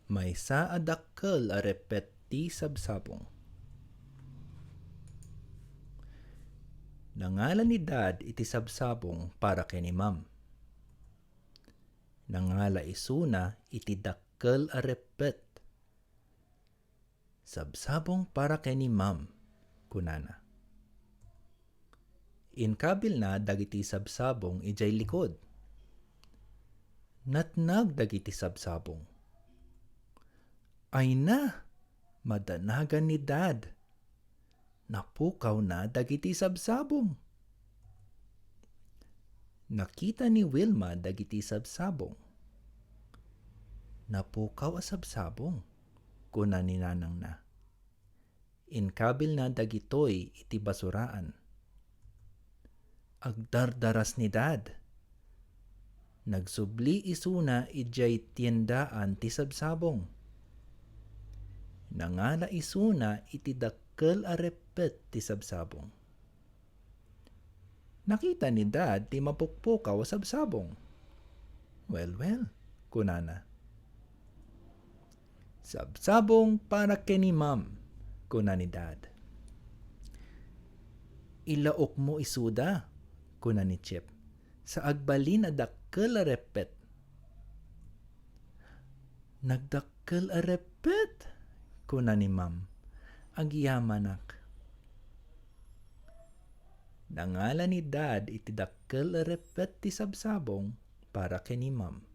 Maysa a dakkel a repet ti sabsabong. Nangalan ni Dad iti sabsabong para ken ni Ma'am. Nangala isuna iti dakkel a repet. Sabsabong para ken ni Ma'am, kunana. Inkabil na dagiti sabsabong ijay likod. Natnag dagiti sabsabong. Ay na, madanagan ni Dad. Napukaw na dagiti sabsabong. Nakita ni Wilma dagiti sabsabong. Napukaw a sabsabong, kuna ni nanang na. Inkabil na dagitoy iti basuraan. Agdardaras ni Dad. Nagsubli isuna ijay tiendaan ti sabsabong. Nangala isuna iti dakkel a repet ti sabsabong. Nakita ni Dad ti mapukpukaw a sabsabong. Well, kunana. Sabsabong para ken ni Ma'am, kuna ni Dad. Ilaok mo isuda, kuna ni Chip, sa agbalin a dakkel a repet. Nagdakkel a repet, kuna ni Ma'am. Agyamanak. Nangala ni Dad iti dakkel a repet ti sabsabong para ken ni Ma'am.